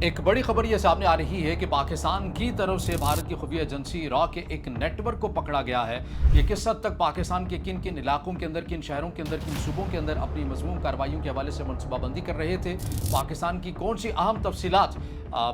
एक बड़ी खबर ये सामने आ रही है कि पाकिस्तान की तरफ से भारत की खुफिया एजेंसी रॉ के एक नेटवर्क को पकड़ा गया है। ये किस हद तक पाकिस्तान के किन किन इलाकों के अंदर, किन शहरों के अंदर, किन सूबों के अंदर अपनी मजमूम कार्रवाइयों के हवाले से मनसूबाबंदी कर रहे थे, पाकिस्तान की कौन सी अहम तफसीलात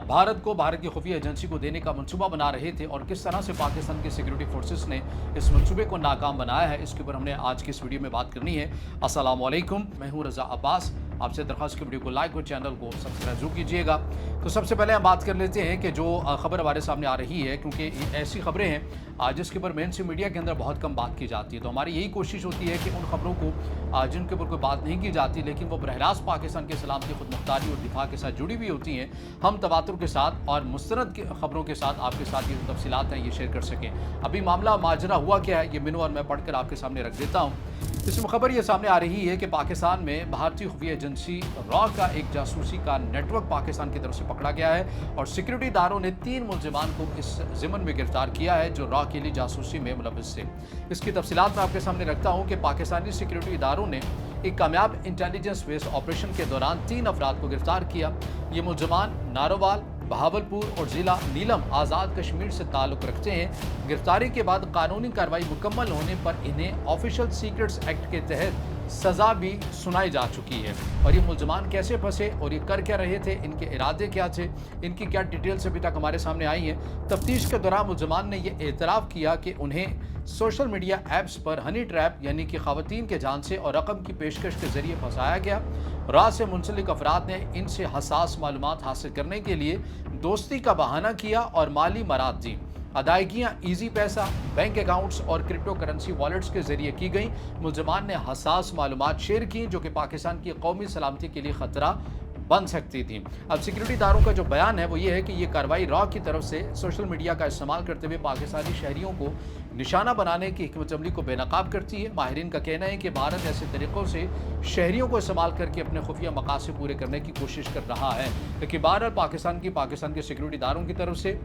भारत की खुफिया एजेंसी को देने का मनसूबा बना रहे थे और किस तरह से पाकिस्तान के सिक्योरिटी फोर्सेस ने इस मनसूबे को नाकाम बनाया है, इसके ऊपर हमने आज की इस वीडियो में बात करनी है। अस्सलाम वालेकुम, मैं हूँ रज़ा अब्बास। आपसे दरख्वास्त की वीडियो को लाइक और चैनल को सब्सक्राइब जरूर कीजिएगा। तो सबसे पहले हम बात कर लेते हैं कि जो खबर हमारे सामने आ रही है, क्योंकि ऐसी खबरें हैं जिसके ऊपर मेन स्ट्रीम मीडिया के अंदर बहुत कम बात की जाती है। तो हमारी यही कोशिश होती है कि उन खबरों को जिनके ऊपर कोई बात नहीं की जाती लेकिन वो बरहरास्त पाकिस्तान के सलामती, खुद मुख्तारी और दिफा के साथ जुड़ी हुई होती हैं, हम तवातुर के साथ और मुस्तरद खबरों के साथ आपके साथ ये तफसीलात हैं ये शेयर कर सकें। अभी मामला माजरा हुआ क्या है ये मिनू और मैं पढ़कर आपके सामने रख देता हूँ। इसमें खबर ये सामने आ रही है कि पाकिस्तान में भारतीय खुफिया एजेंसी रॉ का एक जासूसी का नेटवर्क पाकिस्तान की तरफ से पकड़ा गया है और सिक्योरिटी इदारों ने 3 मुलजिमान को इस ज़िम्मन में गिरफ्तार किया है जो रॉ के लिए जासूसी में मुलव्वस थे। इसकी तफसीलात मैं आपके सामने रखता हूँ कि पाकिस्तानी सिक्योरिटी इदारों ने एक कामयाब इंटेलिजेंस बेस्ड ऑपरेशन के दौरान 3 अफराद को गिरफ्तार किया। ये मुलजिमान नारोवाल, बहावलपुर और ज़िला नीलम आज़ाद कश्मीर से ताल्लुक़ रखते हैं। गिरफ्तारी के बाद कानूनी कार्रवाई मुकम्मल होने पर इन्हें ऑफिशियल सीक्रेट्स एक्ट के तहत सज़ा भी सुनाई जा चुकी है। और ये मुलजमान कैसे फंसे और ये कर क्या रहे थे, इनके इरादे क्या थे, इनकी क्या डिटेल्स अभी तक हमारे सामने आई हैं। तफ्तीश के दौरान मुलजमान ने यह एतराफ़ किया कि उन्हें सोशल मीडिया ऐप्स पर हनी ट्रैप यानी कि ख़वातीन के झांसे और रकम की पेशकश के ज़रिए फंसाया गया। राज से मुंसलिक अफराद ने इनसे हसास मालूमात हासिल करने के लिए दोस्ती का बहाना किया और माली मराद दी। अदायगियाँ ईजी पैसा, बैंक अकाउंट्स और क्रिप्टो करेंसी वॉलेट्स के जरिए की गई। मुलजमान ने हसास मालूमात शेयर की जो कि पाकिस्तान की कौमी सलामती के लिए ख़तरा बन सकती थी। अब सिक्योरिटी इदारों का जो बयान है वो ये है कि ये कार्रवाई रॉ की तरफ से सोशल मीडिया का इस्तेमाल करते हुए पाकिस्तानी शहरियों को निशाना बनाने की हिकमत अमली को बेनकाब करती है। माहिरीन का कहना है कि भारत ऐसे तरीक़ों से शहरियों को इस्तेमाल करके अपने खुफिया मकासद पूरे करने की कोशिश कर रहा है। लेकिन बहरहाल पाकिस्तान के सिक्योरिटी इदारों की तरफ से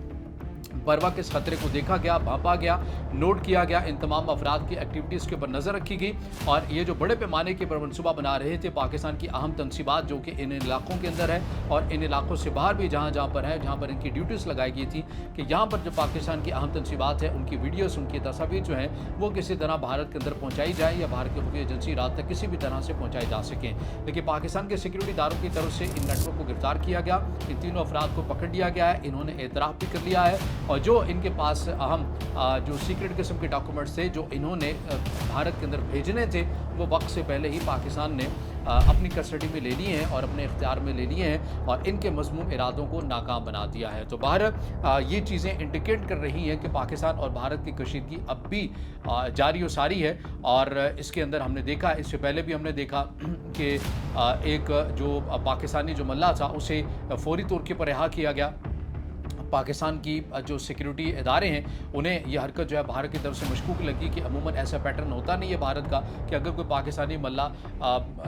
बर वक्त इस खतरे को देखा गया, भांपा गया, नोट किया गया, इन तमाम अफराद की एक्टिविटीज़ के ऊपर नज़र रखी गई और ये जो बड़े पैमाने के पर मनसूबा बना रहे थे पाकिस्तान की अहम तनसीबात जो कि इन इलाकों के अंदर है और इन इलाकों से बाहर भी जहाँ पर है, जहाँ पर इनकी ड्यूटीज़ लगाई गई थी कि यहाँ पर जो पाकिस्तान की अहम तनसीबात है उनकी वीडियोज़, उनकी तस्वीर जो है वो किसी तरह भारत के अंदर पहुँचाई जाए या भारत की खुफिया एजेंसी रात तक किसी भी तरह से पहुँचाई जा सकें। लेकिन पाकिस्तान के सिक्योरिटी इदारों की तरफ से इन नेटवर्क को गिरफ्तार किया गया, इन तीनों अफराद को पकड़ लिया गया है, इन्होंने एतराफ़ भी कर लिया है और जो इनके पास अहम जो सीक्रेट किस्म के डॉक्यूमेंट्स थे जो इन्होंने भारत के अंदर भेजने थे वो वक्त से पहले ही पाकिस्तान ने अपनी कस्टडी में ले लिए हैं और अपने इख्तियार में ले लिए हैं और इनके मज़मूम इरादों को नाकाम बना दिया है। तो बाहर ये चीज़ें इंडिकेट कर रही हैं कि पाकिस्तान और भारत की कशीदगी अब भी जारी व सारी है और इसके अंदर हमने देखा, इससे पहले भी हमने देखा कि एक जो पाकिस्तानी जो मल्ला था उसे फौरी तौर पर रिहा किया गया। पाकिस्तान की जो सिक्योरिटी इदारे हैं उन्हें यह हरकत जो है भारत की तरफ से मशकूक लगी कि अमूमन ऐसा पैटर्न होता नहीं है भारत का कि अगर कोई पाकिस्तानी मल्ला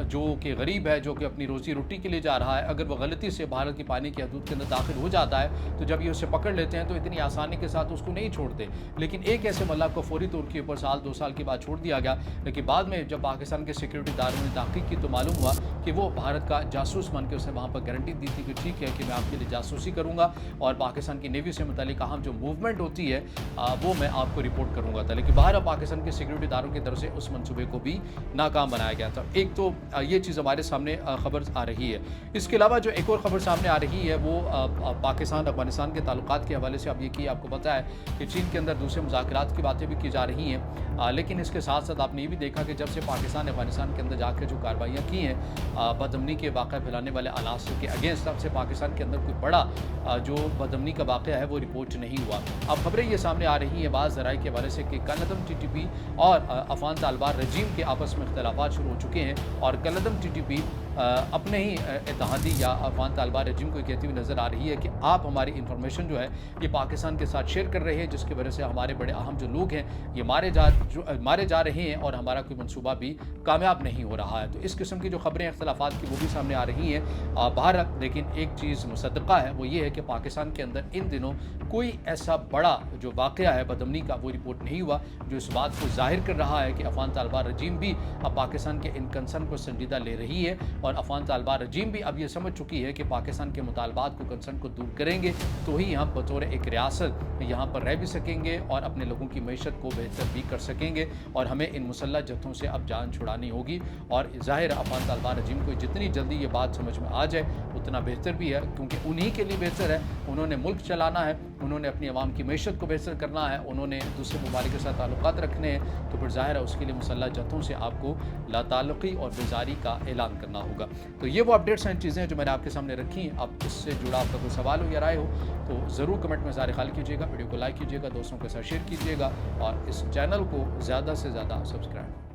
जो कि गरीब है, जो कि अपनी रोज़ी रोटी के लिए जा रहा है, अगर वो गलती से भारत की पानी की हदूद के अंदर दाखिल हो जाता है तो जब ये उसे पकड़ लेते हैं तो इतनी आसानी के साथ उसको नहीं छोड़ते। लेकिन एक ऐसे मल्ला को फौरी तौर के ऊपर साल 2 साल के बाद छोड़ दिया गया। लेकिन बाद में जब पाकिस्तान के सिक्योरिटी इदारों ने तहकीक की तो मालूम हुआ कि वो भारत का जासूस बन के उसने वहाँ पर गारंटी दी थी कि ठीक है कि मैं आपके लिए जासूसी करूँगा और पाकिस्तान की नेवी से मुतालिक अहम जो मूवमेंट होती है वो मैं आपको रिपोर्ट करूँगा था। लेकिन बाहर पाकिस्तान के सिक्योरिटी इदारों की तरफ से उस मंसूबे को भी नाकाम बनाया गया था। एक तो ये चीज़ हमारे सामने खबर आ रही है। इसके अलावा जो एक और ख़बर सामने आ रही है वो पाकिस्तान अफगानिस्तान के ताल्लुकात के हवाले से। अब ये कि आपको पता है कि चीन के अंदर दूसरे मुज़ाकरात की बातें भी की जा रही हैं, लेकिन इसके साथ साथ आपने ये भी देखा कि जब से पाकिस्तान अफगानिस्तान के अंदर जाकर जो कार्रवाइयाँ की हैं बदअमनी के वाक़या फैलाने वाले अनासर के अगेंस्ट, तब से पाकिस्तान के अंदर कोई बड़ा जो बदअमनी का वाक़या है वो रिपोर्ट नहीं हुआ। अब खबरें ये सामने आ रही हैं बाज़ ज़राए के हवाले से कि कलअदम TTP और अफ़गान तालिबान रजीम के आपस में इख्तलाफात शुरू हो चुके हैं और कलअदम TTP अपने ही इत्तेहादी या अफ़गान तालिबान रजीम को कहती हुई नज़र आ रही है कि आप हमारी इंफॉर्मेशन जो है ये पाकिस्तान के साथ शेयर कर रहे हैं जिसकी वजह से हमारे बड़े अहम जो लोग हैं ये मारे जा रहे हैं और हमारा कोई मनसूबा भी कामयाब नहीं हो रहा है। तो इस किस्म की जो खबरें इख्तलाफात की वो भी सामने आ रही हैं बाहर। लेकिन एक चीज़ मुसद्दक़ा है वो ये है कि पाकिस्तान के अंदर इन दिनों कोई ऐसा बड़ा जो वाक़या है बदअमनी का वो रिपोर्ट नहीं हुआ जो इस बात को जाहिर कर रहा है कि अफ़गान तालिबान रजीम भी अब पाकिस्तान के इन कंसर्न को संजीदा ले रही है اور افغان طالبان رجیم بھی اب یہ سمجھ چکی ہے کہ پاکستان کے مطالبات کو کنسرن کو دور کریں گے تو ہی ہم بطور ایک ریاست یہاں پر رہ بھی سکیں گے اور اپنے لوگوں کی معیشت کو بہتر بھی کر سکیں گے، اور ہمیں ان مسلح جتھوں سے اب جان چھڑانی ہوگی۔ اور ظاہر افغان طالبان رجیم کو جتنی جلدی یہ بات سمجھ میں آ جائے اتنا بہتر بھی ہے، کیونکہ انہی کے لیے بہتر ہے، انہوں نے ملک چلانا ہے، انہوں نے اپنی عوام کی معیشت کو بہتر کرنا ہے، انہوں نے دوسرے ممالک کے ساتھ تعلقات رکھنے ہیں، تو پھر ظاہر ہے اس کے لیے مسلح جتھوں سے آپ کو لا تعلقی اور بیزاری کا اعلان کرنا ہوگا۔ تو یہ وہ اپڈیٹس ہیں، چیزیں جو میں نے آپ کے سامنے رکھی ہیں۔ اب اس سے جڑا آپ کا کوئی سوال ہو یا رائے ہو تو ضرور کمنٹ میں ظاہر خیال کیجیے گا، ویڈیو کو لائک کیجیے گا، دوستوں کے ساتھ شیئر کیجیے گا اور اس چینل کو زیادہ سے زیادہ سبسکرائب